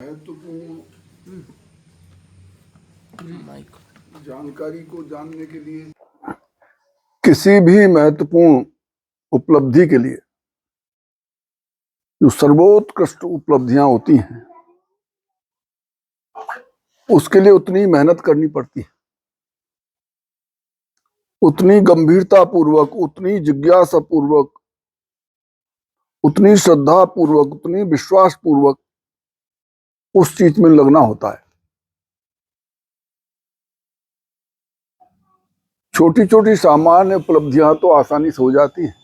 महत्वपूर्ण जानकारी को जानने के लिए, किसी भी महत्वपूर्ण उपलब्धि के लिए जो सर्वोत्कृष्ट उपलब्धियां होती हैं उसके लिए उतनी मेहनत करनी पड़ती है, उतनी गंभीरता पूर्वक, उतनी जिज्ञासा पूर्वक, उतनी श्रद्धा पूर्वक, उतनी विश्वास पूर्वक उस चीज में लगना होता है। छोटी छोटी सामान्य उपलब्धियां तो आसानी से हो जाती हैं,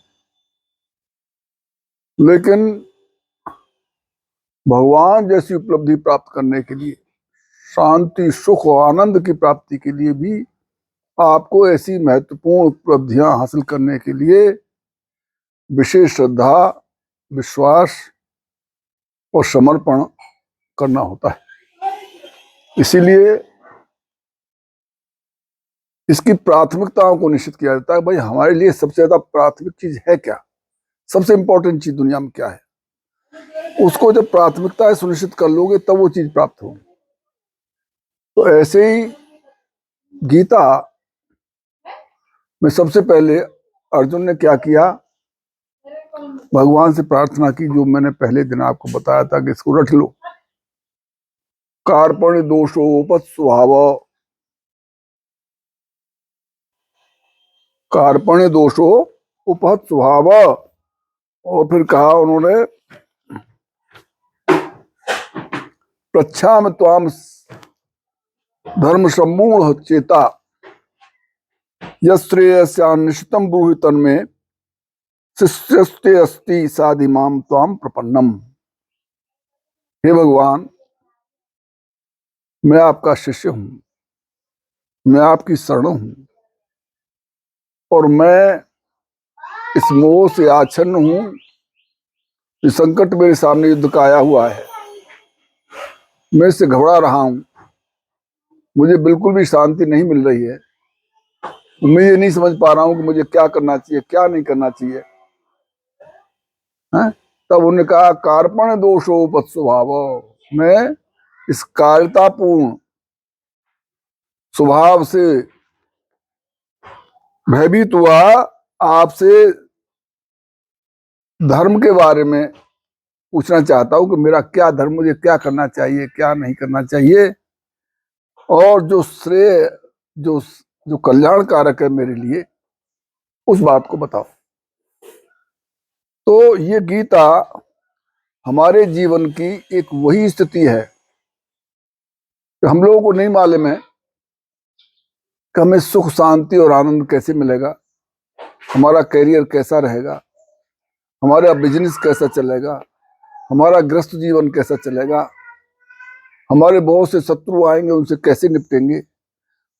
लेकिन भगवान जैसी उपलब्धि प्राप्त करने के लिए, शांति, सुख और आनंद की प्राप्ति के लिए भी आपको ऐसी महत्वपूर्ण उपलब्धियां हासिल करने के लिए विशेष श्रद्धा, विश्वास और समर्पण करना होता है। इसीलिए इसकी प्राथमिकताओं को निश्चित किया जाता है। भाई हमारे लिए सबसे ज्यादा प्राथमिक चीज है क्या, सबसे इंपॉर्टेंट चीज दुनिया में क्या है, उसको जब प्राथमिकताएं सुनिश्चित कर लोगे तब वो चीज प्राप्त होगी। तो ऐसे ही गीता में सबसे पहले अर्जुन ने क्या किया, भगवान से प्रार्थना की, जो मैंने पहले दिन आपको बताया था कि इसको रट लो। कार्पण्य दोषोपत स्वभाव, कार्पण्य दोषो उपहत स्वभाव, और फिर कहा उन्होंने प्रच्छाम त्वाम धर्म सम्मूढ़ चेता यश्रेयस्यान्निश्चितं ब्रूहि तन्मे शिष्यस्ते अस्ति साधिमाम त्वाम प्रपन्नम। हे भगवान, मैं आपका शिष्य हूं, मैं आपकी शरण हूं, और मैं इस मोह से आच्छन्न हूं। ये संकट मेरे सामने युद्ध का आया हुआ है, मैं इससे घबरा रहा हूं, मुझे बिल्कुल भी शांति नहीं मिल रही है, मैं ये नहीं समझ पा रहा हूं कि मुझे क्या करना चाहिए, क्या नहीं करना चाहिए। तब उन्होंने कहा कार्पण्य दोषोपत स्वभाव, मैं इस कायरतापूर्ण स्वभाव से भयभीत हुआ, आपसे धर्म के बारे में पूछना चाहता हूं कि मेरा क्या धर्म, मुझे क्या करना चाहिए, क्या नहीं करना चाहिए, और जो श्रेय, जो कल्याण कारक है मेरे लिए, उस बात को बताओ। तो ये गीता हमारे जीवन की एक वही स्थिति है कि हम लोगों को नहीं मालूम है कि हमें सुख, शांति और आनंद कैसे मिलेगा, हमारा करियर कैसा रहेगा, हमारा बिजनेस कैसा चलेगा, हमारा गृहस्थ जीवन कैसा चलेगा, हमारे बहुत से शत्रु आएंगे, उनसे कैसे निपटेंगे,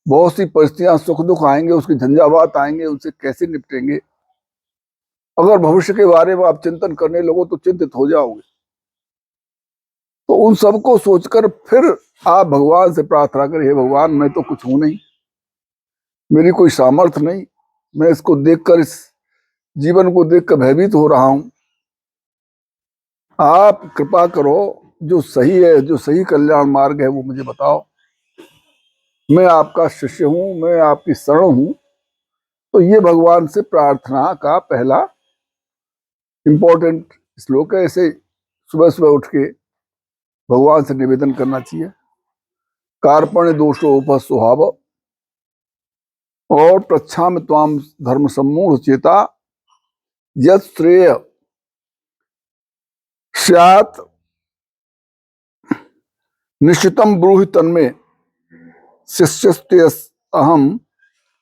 बहुत सी परिस्थितियां सुख दुख आएंगे, उसके झंझावात आएंगे, उनसे कैसे निपटेंगे। अगर भविष्य के बारे में आप चिंतन करने लगो तो चिंतित हो जाओगे। तो उन सबको सोचकर फिर आप भगवान से प्रार्थना करें, हे भगवान, मैं तो कुछ हूं नहीं, मेरी कोई सामर्थ्य नहीं, मैं इसको देखकर, इस जीवन को देखकर भयभीत हो रहा हूं, आप कृपा करो, जो सही है, जो सही कल्याण मार्ग है वो मुझे बताओ, मैं आपका शिष्य हूं, मैं आपकी शरण हूं। तो ये भगवान से प्रार्थना का पहला इंपॉर्टेंट श्लोक है। ऐसे सुबह सुबह उठ के भगवान से निवेदन करना चाहिए। कार्पण्य दोषोपहत स्वभाव और प्रच्छाम त्वाम धर्म सम्मूढ़ चेता यत् श्रेय स्यात् निश्चितं ब्रूहि तन्मे शिष्यस्ते अहम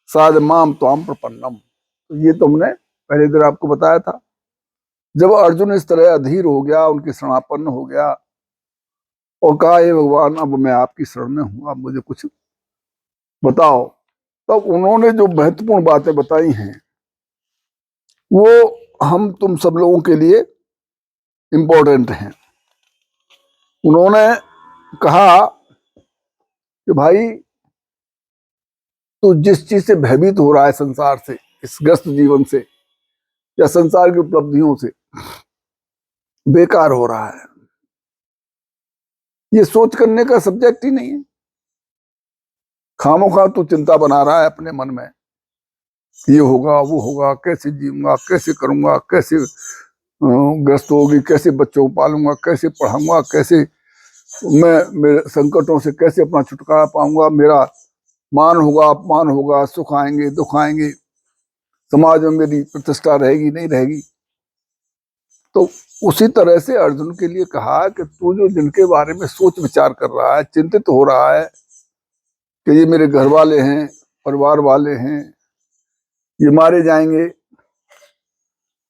साधमाम त्वाम प्रपन्नम। तो ये तुमने पहले दिन आपको बताया था। जब अर्जुन इस तरह अधीर हो गया, उनके शरणापन्न हो गया और कहा, हे भगवान, अब मैं आपकी शरण में हूं, आप मुझे कुछ बताओ, तब उन्होंने जो महत्वपूर्ण बातें बताई हैं वो हम तुम सब लोगों के लिए इंपॉर्टेंट हैं। उन्होंने कहा कि भाई, तू जिस चीज से भयभीत हो रहा है, संसार से, इस ग्रस्त जीवन से या संसार की उपलब्धियों से, बेकार हो रहा है। ये सोच करने का सब्जेक्ट ही नहीं है। खामोखा तू चिंता बना रहा है अपने मन में, ये होगा वो होगा, कैसे जीऊंगा, कैसे करूंगा, कैसे ग्रस्त होगी, कैसे बच्चों को पालूंगा, कैसे पढ़ाऊंगा, कैसे मैं मेरे संकटों से कैसे अपना छुटकारा पाऊंगा, मेरा मान होगा अपमान होगा, सुख आएंगे दुख आएंगे, समाज में मेरी प्रतिष्ठा रहेगी नहीं रहेगी। तो उसी तरह से अर्जुन के लिए कहा कि तू जो जिनके बारे में सोच विचार कर रहा है, चिंतित हो रहा है कि ये मेरे घर वाले हैं, परिवार वाले हैं, ये मारे जाएंगे,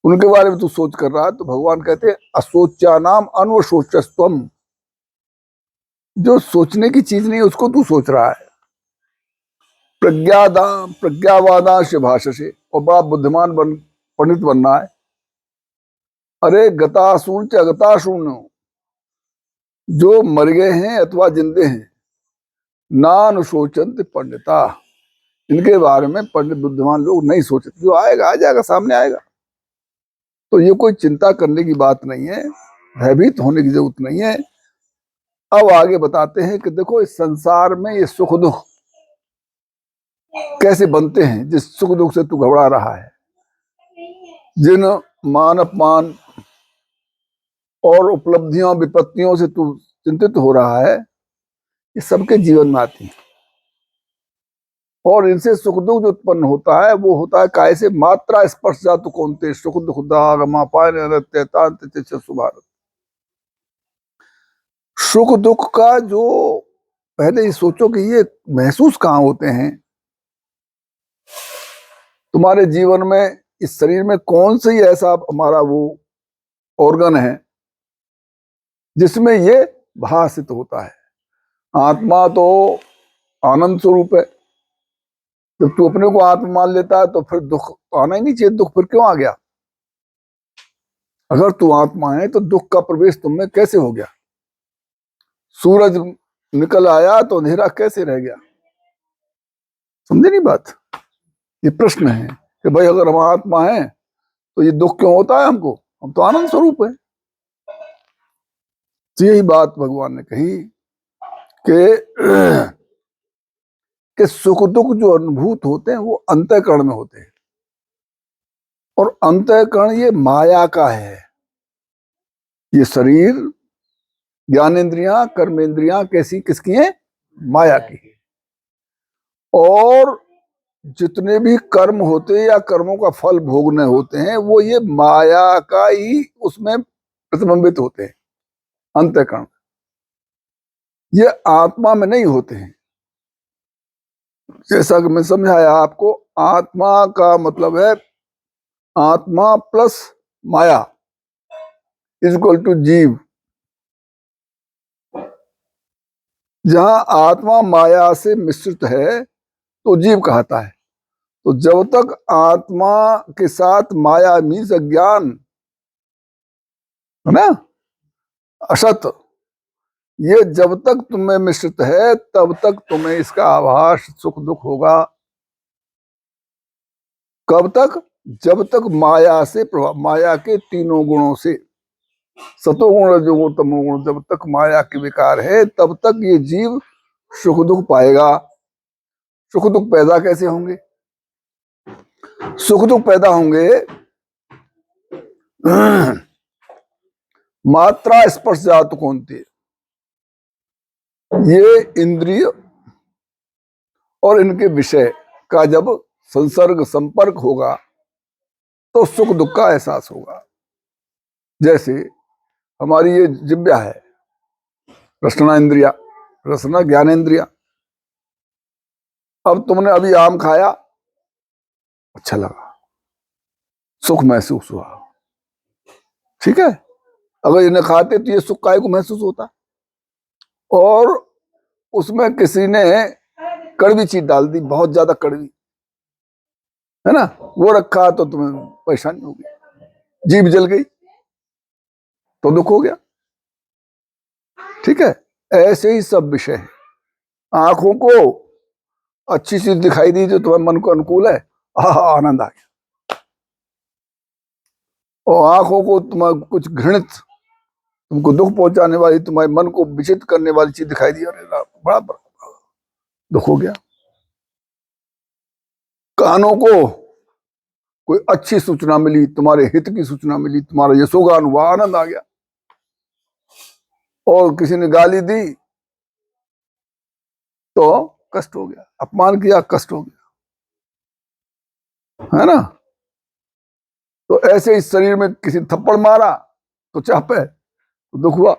उनके बारे में तू सोच कर रहा है, तो भगवान कहते हैं असोचा नाम अनवशोचस्तम। जो सोचने की चीज नहीं उसको तू सोच रहा है। प्रज्ञावादांश भाषा से, और बड़ा बुद्धिमान पंडित बनना है। अरे गतासून च अगतासून, जो मर गए हैं अथवा जिंदे हैं, नानुशोचंत पंडिता, इनके बारे में पंडित बुद्धिमान लोग नहीं सोचते। जो आएगा आ जाएगा, सामने आएगा। तो ये कोई चिंता करने की बात नहीं है, भयभीत होने की जरूरत नहीं है। अब आगे बताते हैं कि देखो इस संसार में ये सुख दुख कैसे बनते हैं, जिस सुख दुख से तू घबरा रहा है, जिन मान अपमान और उपलब्धियों विपत्तियों से तू चिंतित हो रहा है, ये सबके जीवन में आती है। और इनसे सुख दुख जो उत्पन्न होता है वो होता है काय से, मात्रा स्पर्श जातु कौनते सुख दुख दागमा पायन सुभारत। सुख दुख का जो पहले ही सोचो कि ये महसूस कहाँ होते हैं तुम्हारे जीवन में। इस शरीर में कौन सी ऐसा हमारा वो ऑर्गन है जिसमें ये भाषित होता है। आत्मा तो आनंद स्वरूप है। जब तू अपने को आत्मा मान लेता है तो फिर दुख तो आना ही नहीं चाहिए। दुख फिर क्यों आ गया? अगर तू आत्मा है तो दुख का प्रवेश तुम में कैसे हो गया? सूरज निकल आया तो अंधेरा कैसे रह गया? समझे नहीं बात? ये प्रश्न है कि भाई अगर हम आत्मा है तो ये दुख क्यों होता है हमको? हम तो आनंद स्वरूप है। तो यही बात भगवान ने कही कि सुख दुख जो अनुभूत होते हैं वो अंतःकरण में होते हैं, और अंतःकरण ये माया का है। ये शरीर, ज्ञानेन्द्रियां, कर्मेंद्रियां कैसी किसकी हैं? माया की। और जितने भी कर्म होते हैं या कर्मों का फल भोगने होते हैं वो ये माया का ही उसमें प्रतिबिंबित होते हैं, अंतःकरण। ये आत्मा में नहीं होते हैं। जैसा कि मैं समझाया आपको, आत्मा का मतलब है आत्मा प्लस माया इज इक्वल टू जीव। जहां आत्मा माया से मिश्रित है तो जीव कहता है। तो जब तक आत्मा के साथ माया मीन्स अज्ञान है ना, असत, ये जब तक तुम्हें मिश्रित है तब तक तुम्हें इसका आभास सुख दुख होगा। कब तक? जब तक माया से प्रभाव, माया के तीनों गुणों से, सतोगुण रजोगुण तमोगुण, जब तक माया के विकार है तब तक ये जीव सुख दुख पाएगा। सुख दुख पैदा कैसे होंगे? सुख दुख पैदा होंगे मात्रा स्पर्श जात कौनते, ये इंद्रिय और इनके विषय का जब संसर्ग संपर्क होगा तो सुख दुख का एहसास होगा। जैसे हमारी ये जिह्वा है, रसना इंद्रिया, रसना ज्ञानेन्द्रिया। अब तुमने अभी आम खाया, अच्छा लगा, सुख महसूस हुआ, ठीक है। अगर इन्हें खाते तो ये सुख काय को महसूस होता। और उसमें किसी ने कड़वी चीज डाल दी, बहुत ज्यादा कड़वी है ना, वो रखा तो तुम्हें परेशानी हो गई, जीभ जल गई तो दुख हो गया, ठीक है। ऐसे ही सब विषय है। आंखों को अच्छी चीज दिखाई दी जो तुम्हारे मन को अनुकूल है, आनंद आ गया। और आंखों को तुम्हारा कुछ घृणित तुमको दुख पहुंचाने वाली, तुम्हारे मन को विचलित करने वाली चीज दिखाई दी, अरे बड़ा दुख हो गया। कानों को कोई अच्छी सूचना मिली, तुम्हारे हित की सूचना मिली, तुम्हारा यशोगान हुआ, आनंद आ गया। और किसी ने गाली दी तो कष्ट हो गया, अपमान किया कष्ट हो गया, है ना। तो ऐसे इस शरीर में किसी ने थप्पड़ मारा तो चापे तो दुख हुआ,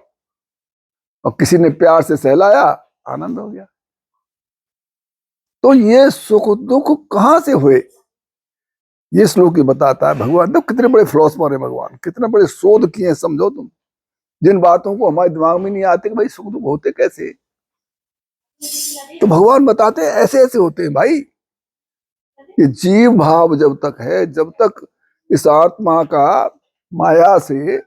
और किसी ने प्यार से सहलाया, आनंद हो गया। तो ये सुख दुख कहां से हुए, ये श्लोक बताता है। भगवान तो कितने बड़े फिलोसफर है, भगवान कितने बड़े शोध किए हैं, समझो तुम, जिन बातों को हमारे दिमाग में नहीं आते कि भाई सुख दुख होते कैसे, तो भगवान बताते हैं ऐसे ऐसे होते हैं भाई। ये जीव भाव जब तक है, जब तक इस आत्मा का माया से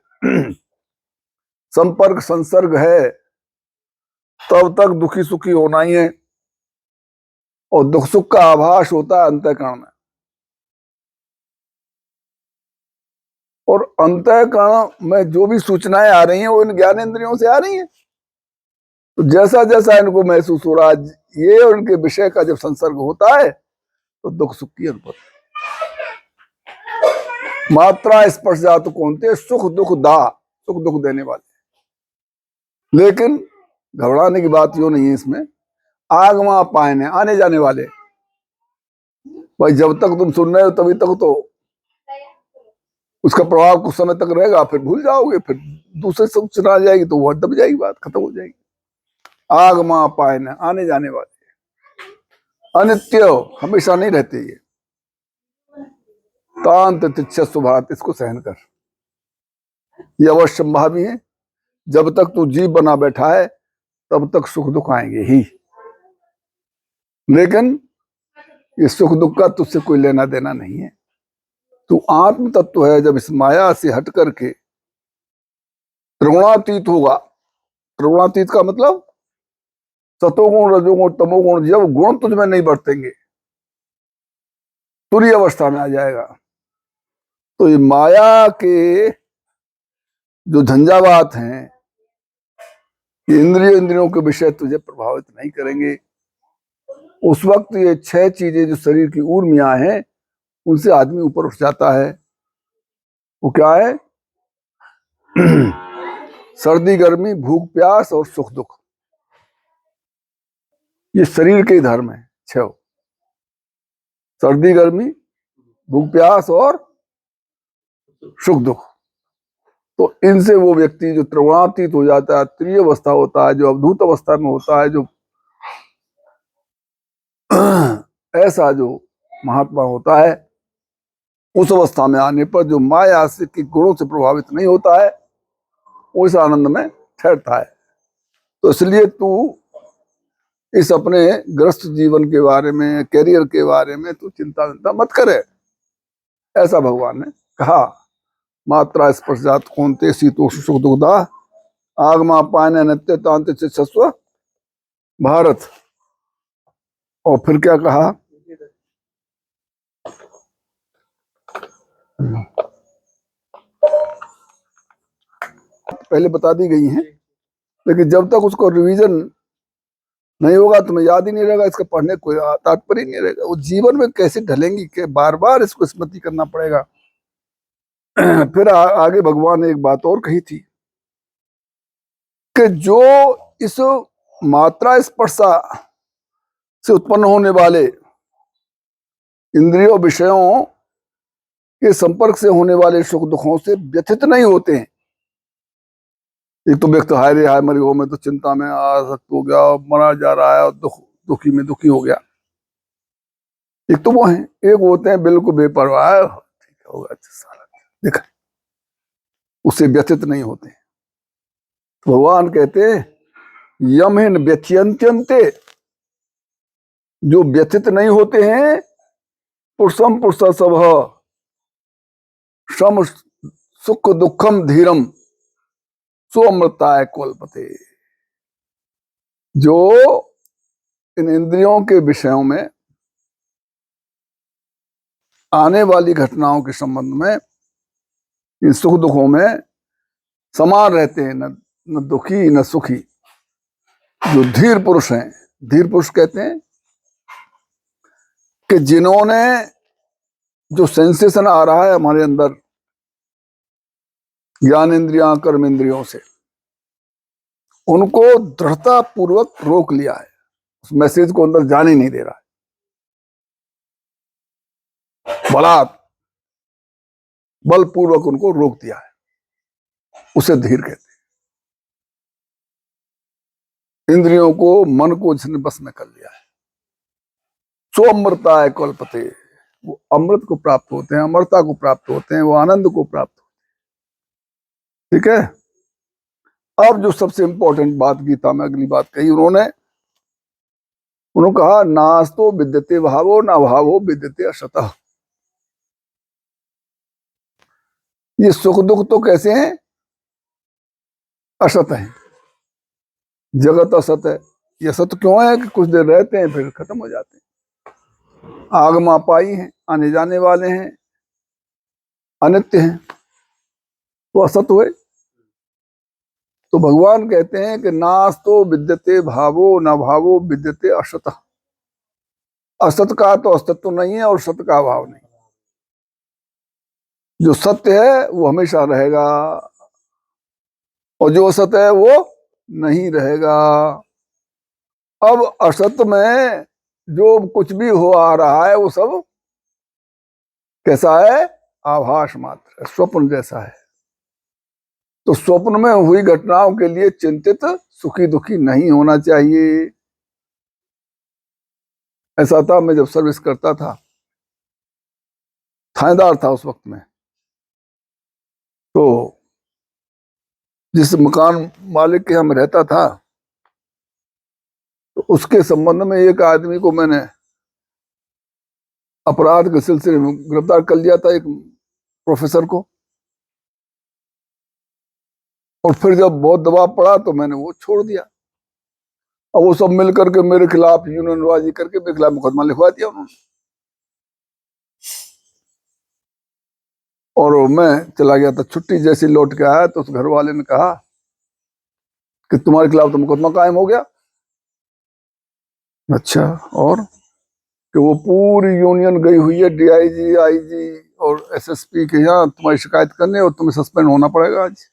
संपर्क संसर्ग है, तब तक दुखी सुखी होना ही है। और दुख सुख का आभास होता है अंतःकरण में, और अंतःकरण में जो भी सूचनाएं आ रही हैं वो इन ज्ञानेंद्रियों से आ रही हैं। तो जैसा जैसा इनको महसूस हो रहा है, ये उनके विषय का जब संसर्ग होता है तो दुख सुख की अनुभूति। मात्रा स्पर्श जात कौनते सुख दुख दा, सुख दुख देने वाले। लेकिन घबराने की बात यो नहीं है इसमें, आगमा पायने आने जाने वाले। भाई जब तक तुम सुन रहे हो तभी तक तो उसका प्रभाव कुछ समय तक रहेगा, फिर भूल जाओगे, फिर दूसरे से चला जाएगी तो वो दब जाएगी, बात खत्म हो जाएगी। आगमा पायने आने जाने वाले, अनित्य हमेशा नहीं रहते ये। तांत तिच्छस्व भारत, इसको सहन कर, ये अवश्य संभावी है। जब तक तू जीव बना बैठा है तब तक सुख दुख आएंगे ही, लेकिन ये सुख दुख का तुझसे कोई लेना देना नहीं है। तू आत्म तत्व है, जब इस माया से हट करके त्रिगुणातीत होगा। त्रिगुणातीत का मतलब सतोगुण रजोगुण तमोगुण, जब गुण तुझ में नहीं बरतेंगे, तुरी अवस्था में आ जाएगा। तो ये माया के जो झंझावात हैं, ये इंद्रियों के विषय तुझे प्रभावित नहीं करेंगे। उस वक्त ये 6 चीजें जो शरीर की ऊर्मियां हैं, उनसे आदमी ऊपर उठ जाता है। वो क्या है? सर्दी गर्मी, भूख प्यास और सुख दुख, ये शरीर के धर्म है 6। सर्दी गर्मी, भूख प्यास और सुख दुख। तो इनसे वो व्यक्ति जो त्रिगुणातीत हो जाता है, त्रिय अवस्था होता है, जो अवधूत अवस्था में होता है, जो ऐसा जो महात्मा होता है, उस अवस्था में आने पर जो माया से के गुणों से प्रभावित नहीं होता है, उस आनंद में ठहरता है। तो इसलिए तू इस अपने ग्रस्त जीवन के बारे में, कैरियर के बारे में तू चिंता मत करे, ऐसा भगवान ने कहा। मात्रा स्पर्श जात कौनते शीतोष्ण सुख दुखदा, आगमा पायने नित्य तांत चित्सस्व भारत। और फिर क्या कहा? पहले बता दी गई हैं, लेकिन जब तक उसको रिवीजन नहीं होगा तुम्हें याद ही नहीं रहेगा, इसका पढ़ने कोई तात्पर्य नहीं रहेगा। वो जीवन में कैसे ढलेंगी कि बार बार इसको स्मृति करना पड़ेगा। फिर आगे भगवान ने एक बात और कही थी कि जो इस मात्रा स्पर्शा से उत्पन्न होने वाले इंद्रियों विषयों के संपर्क से होने वाले सुख दुखों से व्यथित नहीं होते हैं। एक तो व्यक्ति हाय रे हाय मरी हो, मैं तो चिंता में आसक्त हो गया, मरा जा रहा है, और दुखी में दुखी हो गया। एक तो वो है, एक होते हैं बिल्कुल बेपरवाह, ठीक होगा सारा देखा, उससे व्यथित नहीं होते। भगवान कहते हैं यमहिन व्यथ्यन्त्यन्ते, जो व्यथित नहीं होते हैं, पुरुषम पुरुष सब सम सुख दुखम धीरम सोमृताय कल्पते। जो इन इंद्रियों के विषयों में आने वाली घटनाओं के संबंध में, इन सुख दुखों में समान रहते हैं, न दुखी न सुखी। जो धीर पुरुष हैं, धीर पुरुष कहते हैं कि जिन्होंने, जो सेंसेशन आ रहा है हमारे अंदर ज्ञान इंद्रियां कर्म इंद्रियों से, उनको दृढ़ता पूर्वक रोक लिया है, उस मैसेज को अंदर जाने नहीं दे रहा है, बलपूर्वक उनको रोक दिया है, उसे धीर कहते हैं। इंद्रियों को, मन को जिसने बस में कर लिया है, सो अमृताय कल्पते, वो अमृत को प्राप्त होते हैं, अमरता को प्राप्त होते हैं, वो आनंद को प्राप्त होते हैं। ठीक है। अब जो सबसे इंपॉर्टेंट बात गीता में अगली बात कही उन्होंने कहा, नास्तो विद्यते भावो ना भावो विद्यते असतः। ये सुख दुख तो कैसे हैं? असत है। जगत असत है। ये असत क्यों है कि कुछ देर रहते हैं फिर खत्म हो जाते हैं, आगमा पाई हैं, आने जाने वाले हैं, अनित्य हैं, तो असत हुए। तो भगवान कहते हैं कि नास्तो विद्यते भावो न भावो विद्यते असत। असत का तो अस्तित्व नहीं है और सत का अभाव नहीं। जो सत्य है वो हमेशा रहेगा और जो असत है वो नहीं रहेगा। अब असत में जो कुछ भी हो आ रहा है वो सब कैसा है? आभास मात्र, स्वप्न जैसा है। तो स्वप्न में हुई घटनाओं के लिए चिंतित सुखी दुखी नहीं होना चाहिए। ऐसा था, मैं जब सर्विस करता था, थानेदार था उस वक्त में, तो जिस मकान मालिक के यहाँ मैं रहता था, तो उसके संबंध में एक आदमी को मैंने अपराध के सिलसिले में गिरफ्तार कर लिया था, एक प्रोफेसर को। और फिर जब बहुत दबाव पड़ा तो मैंने वो छोड़ दिया। अब वो सब मिल करके मेरे खिलाफ यूनियनबाजी करके मेरे खिलाफ मुकदमा लिखवा दिया उन्होंने। और मैं चला गया था, छुट्टी जैसी लौट के आया तो उस घर वाले ने कहा कि तुम्हारे खिलाफ तो मुकदमा कायम हो गया। अच्छा, और कि वो पूरी यूनियन गई हुई है डीआईजी, आईजी और एसएसपी के यहाँ तुम्हारी शिकायत करने, और तुम्हें सस्पेंड होना पड़ेगा आज।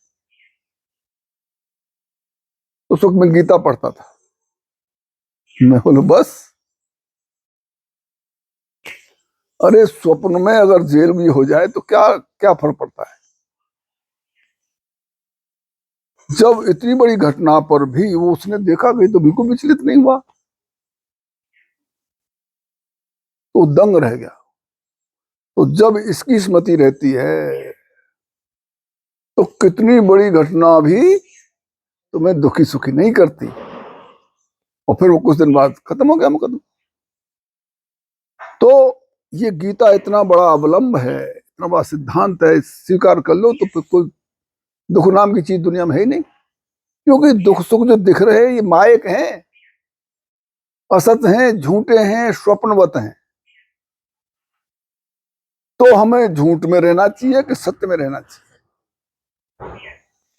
उस वक्त मैं गीता पढ़ता था। मैं बोलो बस, अरे स्वप्न में अगर जेल भी हो जाए तो क्या क्या फर्क पड़ता है? जब इतनी बड़ी घटना पर भी वो उसने देखा गई तो बिल्कुल विचलित नहीं हुआ, तो दंग रह गया। तो जब इसकी स्मृति रहती है तो कितनी बड़ी घटना भी तुम्हें दुखी सुखी नहीं करती। और फिर वो कुछ दिन बाद खत्म हो गया मुकदमा। तो ये गीता इतना बड़ा अवलंब है, इतना बड़ा सिद्धांत है, स्वीकार कर लो तो फिर कोई दुख नाम की चीज दुनिया में है ही नहीं। क्योंकि दुख सुख जो दिख रहे हैं ये मायक हैं, असत हैं, झूठे हैं, स्वप्नवत हैं। तो हमें झूठ में रहना चाहिए कि सत्य में रहना चाहिए?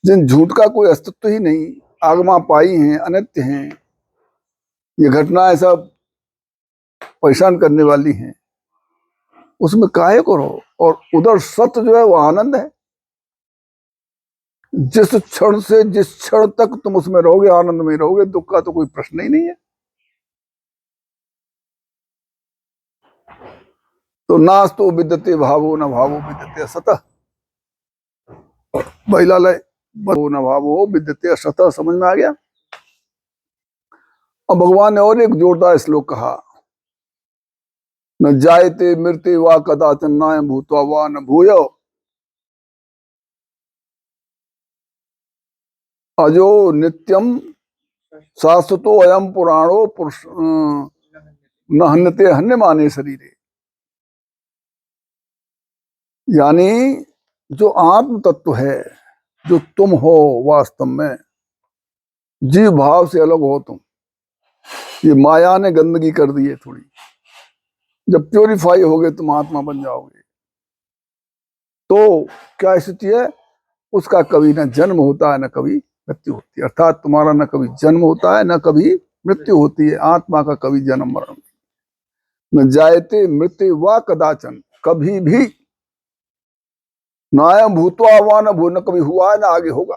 जिन झूठ का कोई अस्तित्व ही नहीं, आगमा पाई हैं, अनित्य हैं, ये घटनाएं सब परेशान करने वाली हैं, उसमें काहे को रहो। और उधर सत्य जो है वो आनंद है। जिस क्षण से जिस क्षण तक तुम उसमें रहोगे, आनंद में रहोगे, दुख का तो कोई प्रश्न ही नहीं है। तो नास्तो विद्यते भावो न भावो विद्यते असतः। महिला लय न भावो विद्यते असतः, समझ में आ गया? अब भगवान ने और एक जोरदार श्लोक कहा, न जायते मृत्य वा कदाचन नायं भूत्वा वा न भूयो अजो नित्यम शाश्वतो अयम पुराणो पुरुष न हन्यते हन्यमाने शरीरे। यानी जो आत्म तत्व है, जो तुम हो वास्तव में, जीव भाव से अलग हो तुम। ये माया ने गंदगी कर दी है थोड़ी। जब प्योरीफाई होगे तुम आत्मा बन जाओगे तो क्या स्थिति है? उसका कभी न जन्म होता है न कभी मृत्यु होती है। अर्थात तुम्हारा न कभी जन्म होता है न कभी मृत्यु होती है। आत्मा का कभी जन्म मरण न जायते मृत्यु वा कदाचन, कभी भी नायम भूतवा वा न भू, न कभी हुआ है न आगे होगा।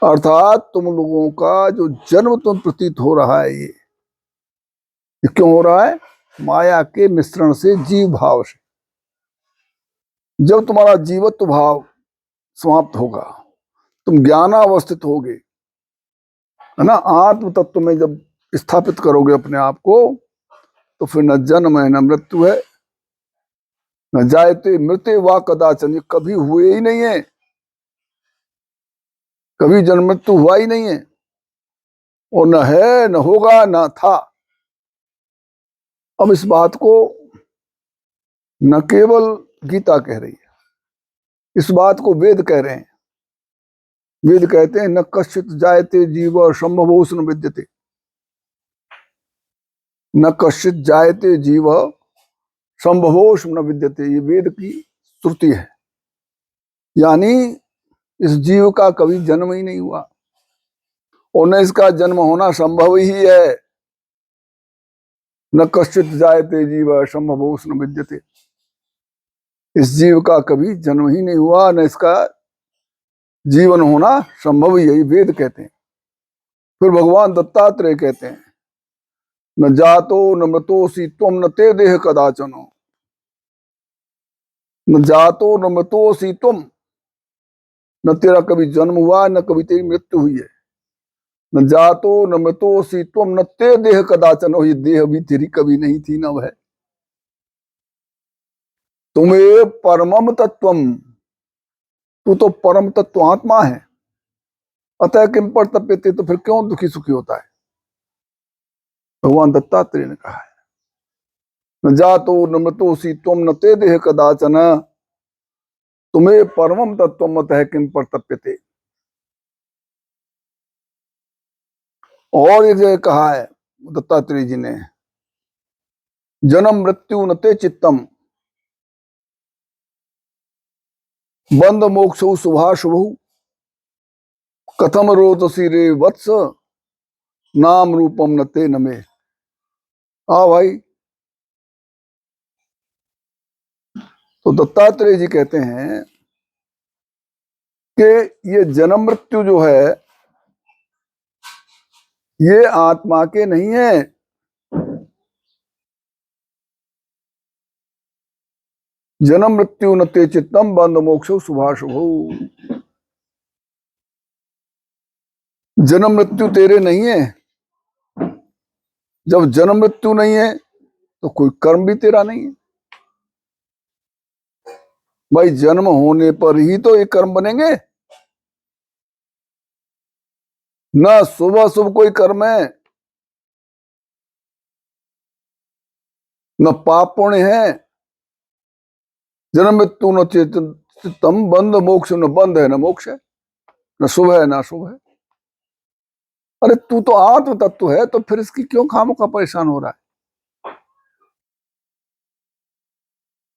अर्थात तुम लोगों का जो जन्म तुम प्रतीत हो रहा है ये क्यों हो रहा है? माया के मिश्रण से, जीव भाव से। जब तुम्हारा जीवत्व भाव समाप्त होगा, तुम ज्ञानावस्थित होगे, है ना, आत्म तत्व में जब स्थापित करोगे अपने आप को, तो फिर न जन्म है न मृत्यु है, न जायते मृत्यु वा कदाचन, ये कभी हुए ही नहीं है, कभी जन्म मृत्यु हुआ ही नहीं है, और न है न होगा न था। अब इस बात को न केवल गीता कह रही है, इस बात को वेद कह रहे हैं। वेद कहते हैं न कश्चित जायते जीव संभवोस न विद्यते, न कश्चित जायते जीव संभवोस न विद्यते, ये वेद की श्रुति है। यानी इस जीव का कभी जन्म ही नहीं हुआ और न इसका जन्म होना संभव ही है। न कश्चित जायते जीव संभवोस न विद्यते, इस जीव का कभी जन्म ही नहीं हुआ, न इसका जीवन होना संभव ही है, ये वेद कहते हैं। फिर भगवान दत्तात्रेय कहते हैं न जातो न मृतोसी त्वम न ते देह कदाचनो, न जातो न मृतोसी तुम, न तेरा कभी जन्म हुआ न कभी तेरी मृत्यु हुई है। न जातो न मृतोसी तुम न ते देह कदाचन हो, ये देह भी तेरी कभी नहीं थी न है। तुम्हें परमम तत्वम, तू तो परम तत्व आत्मा है। अतः किम पर तप्यते, तो फिर क्यों दुखी सुखी होता है? भगवान दत्तात्रेय ने कहा है न जातो न मृतोसी तुम न ते देह कदाचन, तुम्हें परमम तत्वम अतः किम पर तप्यते। और एक जगह कहा है दत्तात्रेय जी ने, जन्म मृत्यु न ते चित्तम बंद मोक्ष शुभाशुभ, कथम रोदसी रे वत्स नाम रूपम न ते नमे। हाँ भाई, तो दत्तात्रेय जी कहते हैं कि ये जन्म मृत्यु जो है ये आत्मा के नहीं है। जन्म मृत्यु न ते चित्तम बंद मोक्ष शुभाशुभ, जन्म मृत्यु तेरे नहीं है। जब जन्म मृत्यु नहीं है तो कोई कर्म भी तेरा नहीं है। भाई जन्म होने पर ही तो ये कर्म बनेंगे, ना शुभ शुभ कोई कर्म है न पाप पुण्य है। जन्म मृत्यु न चित्तम बंद मोक्ष, न बंद है न मोक्ष है, न शुभ है न अशुभ है। अरे तू तो आत्म तत्व है, तो फिर इसकी क्यों खामोखा परेशान हो रहा है?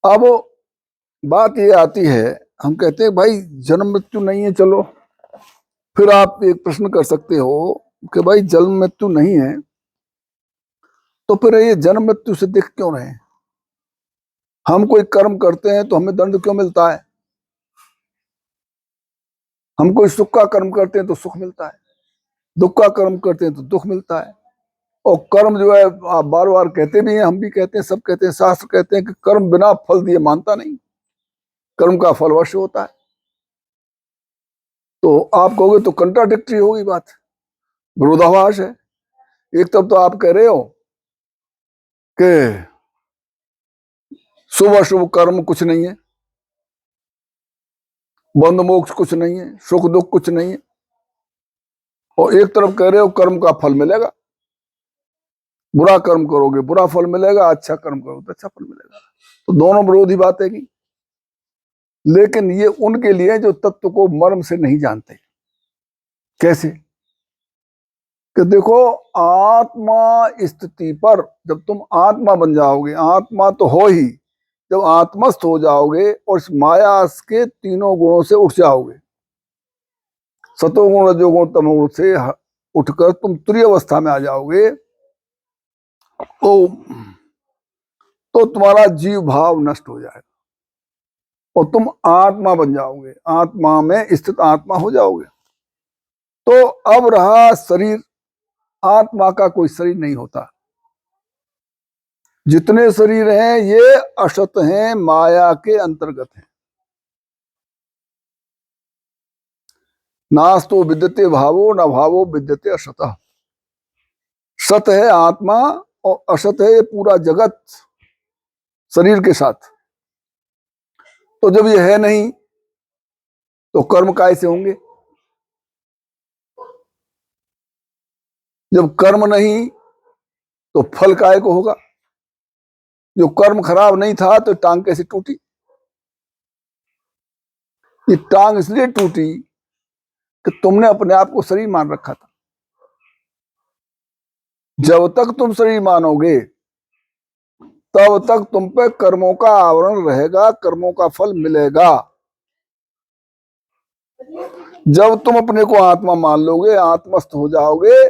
अब बात ये आती है, हम कहते हैं भाई जन्म मृत्यु नहीं है, चलो फिर आप एक प्रश्न कर सकते हो कि भाई जन्म मृत्यु नहीं है तो फिर ये जन्म मृत्यु से दिख क्यों रहे हैं? हम कोई कर्म करते हैं तो हमें दंड क्यों मिलता है? हम कोई सुख का कर्म करते हैं तो सुख मिलता है, दुख का कर्म करते हैं तो दुख मिलता है। और कर्म जो है, आप बार बार कहते भी हैं, हम भी कहते हैं, सब कहते हैं, शास्त्र कहते हैं कि कर्म बिना फल दिए मानता नहीं, कर्म का फल अवश्य होता है। तो आप कहोगे तो कंट्राडिक्टरी होगी बात, विरोधाभास है। एक तरफ तो आप कह रहे हो कि शुभ अशुभ कर्म कुछ नहीं है, बंध मोक्ष कुछ नहीं है, सुख दुख कुछ नहीं है, और एक तरफ कह रहे हो कर्म का फल मिलेगा, बुरा कर्म करोगे बुरा फल मिलेगा, अच्छा कर्म करोगे तो अच्छा फल मिलेगा। तो दोनों विरोधी बातें की। लेकिन ये उनके लिए जो तत्व को मर्म से नहीं जानते। कैसे? कि देखो, आत्मा स्थिति पर जब तुम आत्मा बन जाओगे, आत्मा तो हो ही, जब आत्मस्थ हो जाओगे और इस माया के तीनों गुणों से उठ जाओगे, सतोगुण रजोगुण तमोगुण से उठकर तुम तुरीय अवस्था में आ जाओगे, तो तुम्हारा जीव भाव नष्ट हो जाएगा और तुम आत्मा बन जाओगे, आत्मा में स्थित आत्मा हो जाओगे। तो अब रहा शरीर, आत्मा का कोई शरीर नहीं होता। जितने शरीर हैं ये असत हैं, माया के अंतर्गत हैं। नास्तो विद्यते भावो न भावो विद्यते असतः। सत है आत्मा और असत है ये पूरा जगत शरीर के साथ। तो जब ये है नहीं तो कर्म काय से होंगे? जब कर्म नहीं तो फल काय को होगा? जो कर्म खराब नहीं था तो टांग कैसे टूटी? ये टांग इसलिए टूटी कि तुमने अपने आप को शरीर मान रखा था। जब तक तुम शरीर मानोगे तब तक तुम पे कर्मों का आवरण रहेगा, कर्मों का फल मिलेगा। जब तुम अपने को आत्मा मान लोगे, आत्मस्थ हो जाओगे,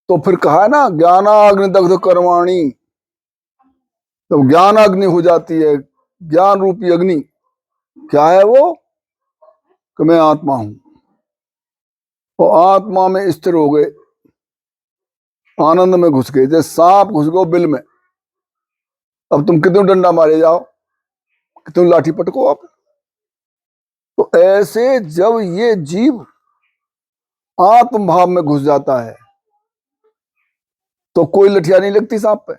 तो फिर कहा ना ज्ञानाग्नि दग्ध कर्माणि, तो ज्ञान अग्नि हो जाती है, ज्ञान रूपी अग्नि। क्या है वो? कि मैं आत्मा हूं। तो आत्मा में स्थिर हो गए, आनंद में घुस गए, जैसे सांप घुस गो बिल में। अब तुम कितने डंडा मारे जाओ, कितने लाठी पटको आप। तो ऐसे जब ये जीव आत्म भाव में घुस जाता है तो कोई लठिया नहीं लगती सांप पे।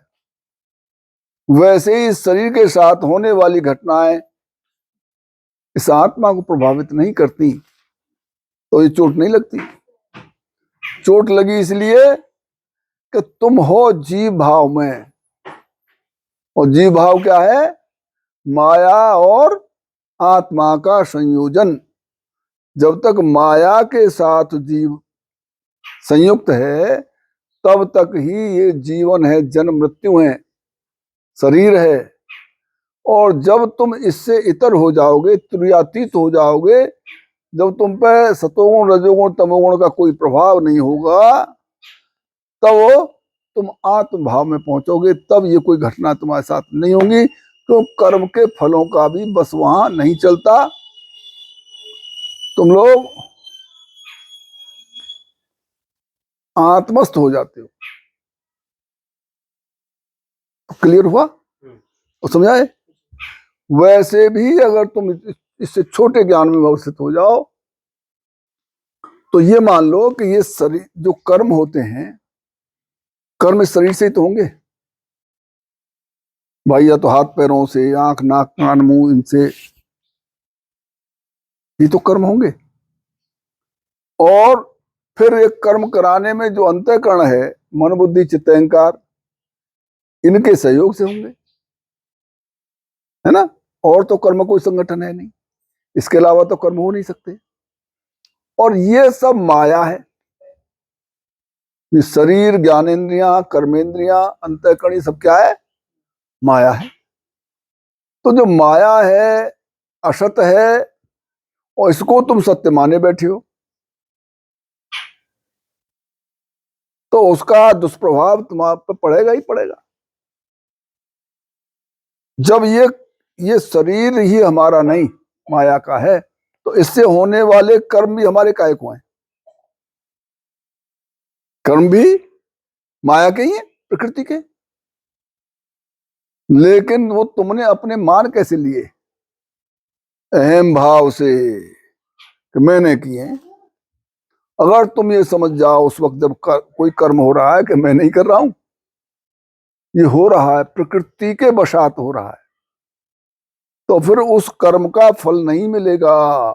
वैसे ही शरीर के साथ होने वाली घटनाएं इस आत्मा को प्रभावित नहीं करती, तो ये चोट नहीं लगती। चोट लगी इसलिए कि तुम हो जीव भाव में, और जीव भाव क्या है? माया और आत्मा का संयोजन। जब तक माया के साथ जीव संयुक्त है तब तक ही ये जीवन है, जन्म मृत्यु है, शरीर है। और जब तुम इससे इतर हो जाओगे, तुरीयातीत हो जाओगे, जब तुम पे सतोगुण रजोगुण तमोगुण का कोई प्रभाव नहीं होगा, तब तुम आत्म भाव में पहुंचोगे। तब ये कोई घटना तुम्हारे साथ नहीं होगी, तो कर्म के फलों का भी बस वहां नहीं चलता। तुम लोग आत्मस्थ हो जाते हो। क्लियर हुआ और समझाए? वैसे भी अगर तुम इससे छोटे ज्ञान में अवस्थित हो जाओ तो ये मान लो कि ये शरीर जो कर्म होते हैं, कर्म इस शरीर से ही तो होंगे भाई, या तो हाथ पैरों से, आंख नाक कान मुंह, इनसे ये तो कर्म होंगे। और फिर एक कर्म कराने में जो अंतःकरण है, मन बुद्धि चित्त अहंकार, इनके सहयोग से होंगे, है ना। और तो कर्म कोई संगठन है नहीं, इसके अलावा तो कर्म हो नहीं सकते। और ये सब माया है, ये शरीर, ज्ञानेन्द्रियां, कर्मेंद्रियां, अंतःकरण, ये सब क्या है? माया है। तो जो माया है, असत है, और इसको तुम सत्य माने बैठे हो, तो उसका दुष्प्रभाव तुम्हारे पर पड़ेगा ही पड़ेगा। जब ये शरीर ही हमारा नहीं, माया का है, तो इससे होने वाले कर्म भी हमारे काहे को हैं? कर्म भी माया के ही हैं, प्रकृति के। लेकिन वो तुमने अपने मान कैसे लिए? अहम भाव से कि मैंने किए। अगर तुम ये समझ जाओ उस वक्त जब कोई कर्म हो रहा है कि मैं नहीं कर रहा हूं, ये हो रहा है, प्रकृति के वशात हो रहा है, तो फिर उस कर्म का फल नहीं मिलेगा।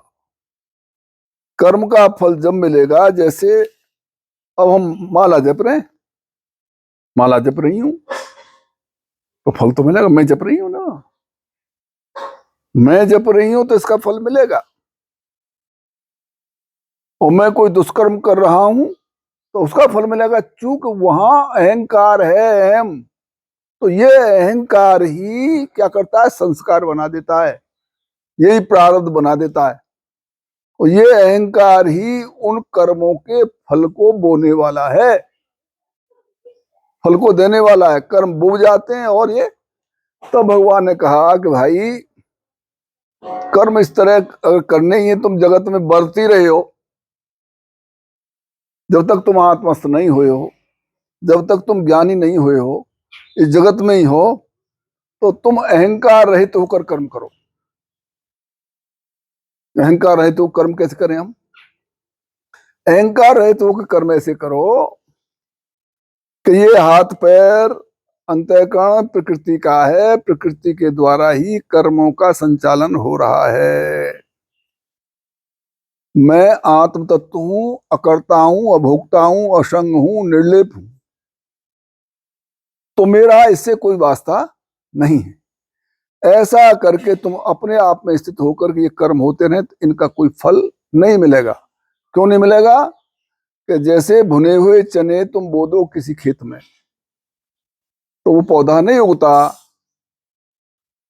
कर्म का फल जब मिलेगा, जैसे अब हम माला जप रहे हैं, माला जप रही हूं तो फल तो मिलेगा, मैं जप रही हूं ना, मैं जप रही हूं तो इसका फल मिलेगा। और मैं कोई दुष्कर्म कर रहा हूं तो उसका फल मिलेगा, चूंकि वहां अहंकार है, अहम, तो ये अहंकार ही क्या करता है, संस्कार बना देता है, यही प्रारब्ध बना देता है। और ये अहंकार ही उन कर्मों के फल को बोने वाला है, फल को देने वाला है। कर्म बो जाते हैं और ये, तब भगवान ने कहा कि भाई कर्म इस तरह अगर करने ही है, तुम जगत में बरती रहे हो, जब तक तुम आत्मस्थ नहीं हुए हो, जब तक तुम ज्ञानी नहीं हुए हो, इस जगत में ही हो, तो तुम अहंकार रहित होकर कर्म करो। अहंकार रहित होकर कर्म कैसे करें हम? अहंकार रहित होकर कर्म ऐसे करो कि ये हाथ पैर अंतःकरण प्रकृति का है, प्रकृति के द्वारा ही कर्मों का संचालन हो रहा है। मैं आत्म तत्व हूं, अकर्ता हूं, अभोक्ता हूं, असंग हूं, निर्लेप हूं, तो मेरा इससे कोई वास्ता नहीं है। ऐसा करके तुम अपने आप में स्थित होकर के ये कर्म होते रहे, तो इनका कोई फल नहीं मिलेगा। क्यों नहीं मिलेगा? कि जैसे भुने हुए चने तुम बो दो किसी खेत में, तो वो पौधा नहीं उगता,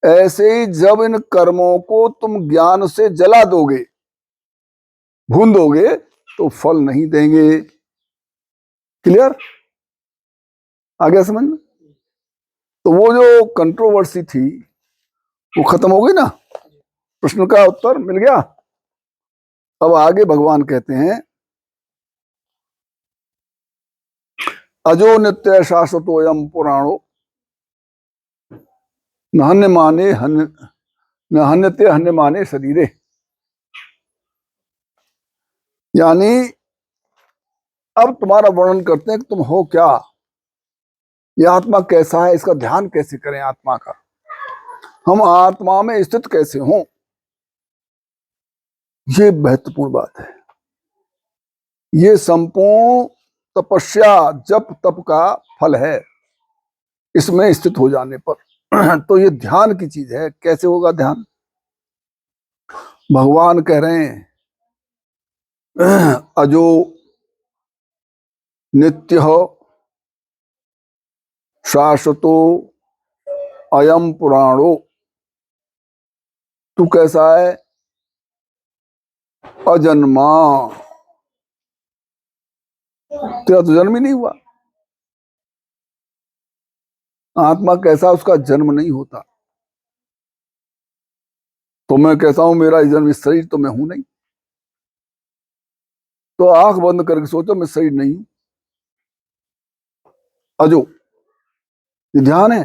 ऐसे ही जब इन कर्मों को तुम ज्ञान से जला दोगे, भून दोगे, तो फल नहीं देंगे। क्लियर? आ गया समझ में? तो वो जो कंट्रोवर्सी थी वो खत्म हो गई ना, प्रश्न का उत्तर मिल गया। अब आगे भगवान कहते हैं, अजो नित्य शाश्वतोयम पुराणो न हन्य माने न हन्यते हन्य माने शरीरे। यानी अब तुम्हारा वर्णन करते हैं कि तुम हो क्या, ये आत्मा कैसा है, इसका ध्यान कैसे करें, आत्मा का हम आत्मा में स्थित कैसे हों, ये महत्वपूर्ण बात है। ये संपूर्ण तपस्या जप तप का फल है, इसमें स्थित हो जाने पर। तो ये ध्यान की चीज है। कैसे होगा ध्यान? भगवान कह रहे हैं, अजो नित्य शाश्वतो अयम पुराणो, तू कैसा है? अजन्मा, तेरा तो जन्म ही नहीं हुआ। आत्मा कैसा, उसका जन्म नहीं होता। तो मैं कहता हूं मेरा जन्म इस शरीर, तो मैं हूं नहीं। तो आंख बंद करके सोचो, मैं शरीर नहीं हूं। अजो, ये ध्यान है।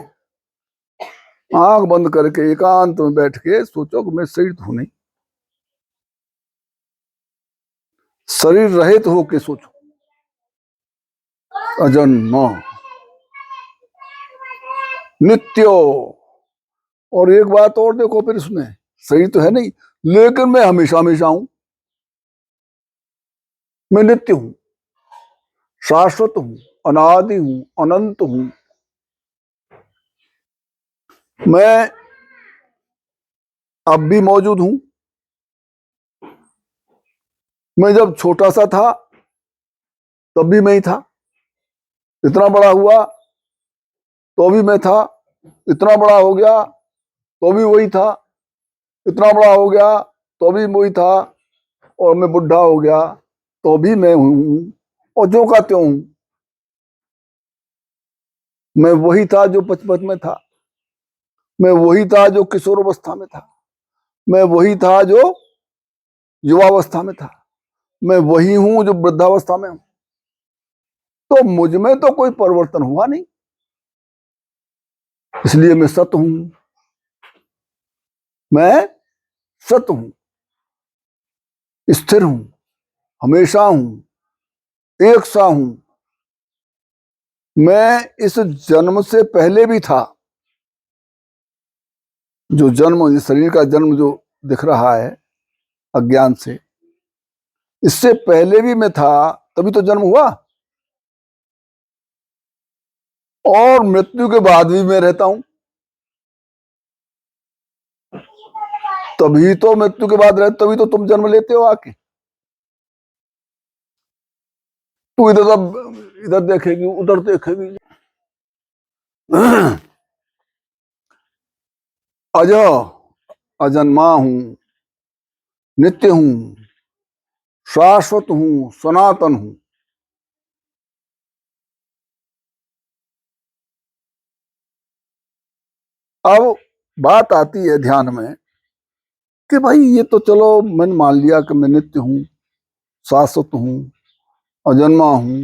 आंख बंद करके एकांत में बैठ के सोचो कि मैं शरीर तो हूं नहीं। शरीर रहित होके सोचो, अजन्मा नित्यो। और एक बात और देखो फिर इसमें, शरीर तो है नहीं, लेकिन मैं हमेशा हमेशा हूं। मैं नित्य हूं, शाश्वत हूं, अनादि हूं, अनंत हूं। मैं अब भी मौजूद हूं। मैं जब छोटा सा था तब भी मैं ही था, इतना बड़ा हुआ तो भी मैं था, इतना बड़ा हो गया तो भी वही था, इतना बड़ा हो गया तो भी वही था, और मैं बुढ़ा हो गया तो भी मैं हूं, और जो का त्यों हूं। मैं वही था जो बचपन में था, मैं वही था जो किशोरावस्था में था, मैं वही था जो युवावस्था में था, मैं वही हूं जो वृद्धावस्था में हूं। तो मुझ में तो कोई परिवर्तन हुआ नहीं, इसलिए मैं सत हूं। मैं सत हूं, स्थिर हूं, हमेशा हूं, एक सा हूं। मैं इस जन्म से पहले भी था। जो जन्म, इस शरीर का जन्म जो दिख रहा है अज्ञान से, इससे पहले भी मैं था, तभी तो जन्म हुआ। और मृत्यु के बाद भी मैं रहता हूं, तभी तो मृत्यु के बाद रहते, तभी तो तुम जन्म लेते हो आके। तू इधर इधर देखेगी, उधर देखेगी, अजह अजन्मा हूं, नित्य हूं, शाश्वत हूं, सनातन हूं। अब बात आती है ध्यान में कि भाई ये तो चलो मैंने मान लिया कि मैं नित्य हूं, शाश्वत हूं, अजन्मा हूं,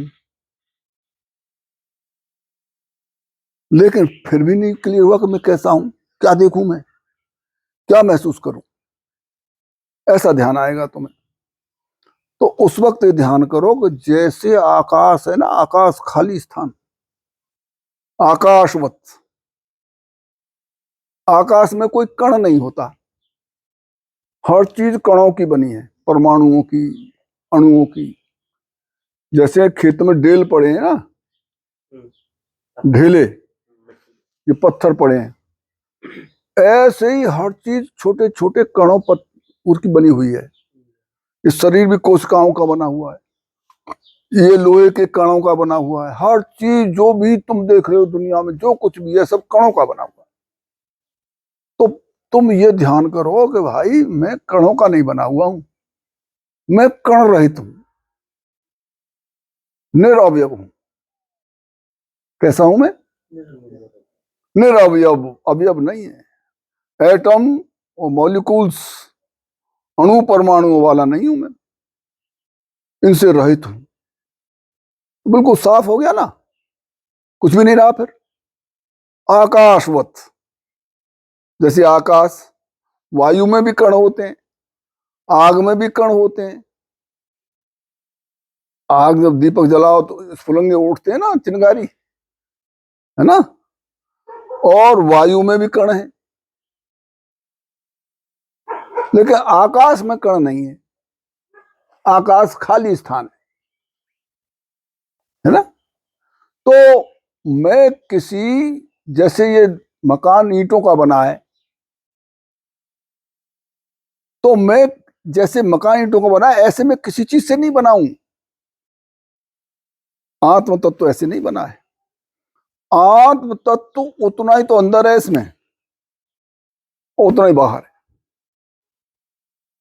लेकिन फिर भी नहीं क्लियर हुआ कि मैं कैसा हूं, क्या देखूं मैं, क्या महसूस करूं। ऐसा ध्यान आएगा तुम्हें। तो उस वक्त ये ध्यान करो कि जैसे आकाश है ना, आकाश खाली स्थान, आकाशवत। आकाश में कोई कण नहीं होता, हर चीज कणों की बनी है, परमाणुओं की, अणुओं की। जैसे खेत में डेल पड़े हैं ना, ढेले, ये पत्थर पड़े हैं, ऐसे ही हर चीज छोटे छोटे कणों पर उसकी बनी हुई है। इस शरीर भी कोशिकाओं का बना हुआ है, ये लोहे के कणों का बना हुआ है। हर चीज जो भी तुम देख रहे हो दुनिया में, जो कुछ भी है, सब कणों का बना हुआ है। तो तुम ये ध्यान करो कि भाई मैं कणों का नहीं बना हुआ हूं, मैं कण रहित हूं, निरअवयव हूं। कैसा हूं मैं? निरअवयव, अवयव नहीं है। एटम और मॉलिक्यूल्स, अणु परमाणुओं वाला नहीं हूं मैं, इनसे रहित हूं। बिल्कुल साफ हो गया ना, कुछ भी नहीं रहा फिर। आकाशवत, जैसे आकाश, वायु में भी कण होते हैं, आग में भी कण होते हैं। आग जब दीपक जलाओ तो स्फुलंगे उठते हैं ना, चिंगारी, है ना। और वायु में भी कण है, लेकिन आकाश में कण नहीं है। आकाश खाली स्थान है ना। तो मैं किसी, जैसे ये मकान ईंटों का बना है, तो मैं जैसे मकान ईंटों का बना है, ऐसे मैं किसी चीज से नहीं बनाऊं। आत्म तत्व ऐसे नहीं बना है। आत्म तत्व उतना ही तो अंदर है इसमें, उतना ही बाहर है,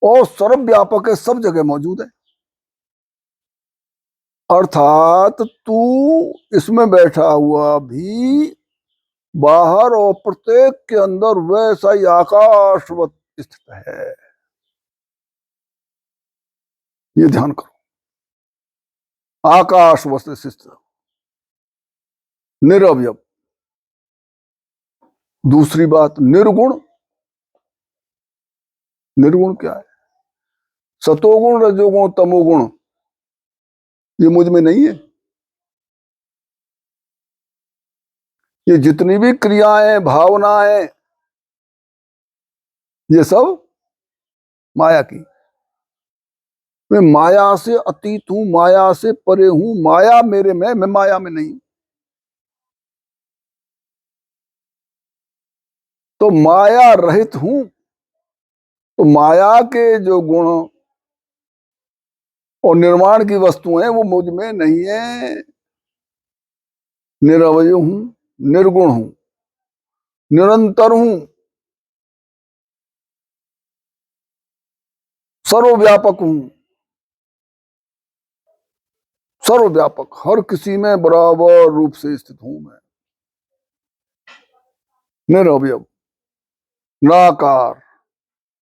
और सर्वव्यापक है, सब जगह मौजूद है। अर्थात तू इसमें बैठा हुआ भी बाहर और प्रत्येक के अंदर वैसा ही आकाशवत स्थित है। ये ध्यान करो, आकाशवत स्थित, निरवयव। दूसरी बात, निर्गुण। निर्गुण क्या है? सतोगुण, रजोगुण, तमोगुण, ये मुझ में नहीं है। ये जितनी भी क्रियाएं, भावनाएं, ये सब माया की। मैं माया से अतीत हूं, माया से परे हूं, माया मेरे में, मैं माया में नहीं। तो माया रहित हूं। तो माया के जो गुण और निर्माण की वस्तुएं वो मुझ में नहीं है। निरवय हूं, निर्गुण हूं, निरंतर हूं, सर्वव्यापक हूं। सर्वव्यापक, हर किसी में बराबर रूप से स्थित हूं मैं। निरवयव, निराकार,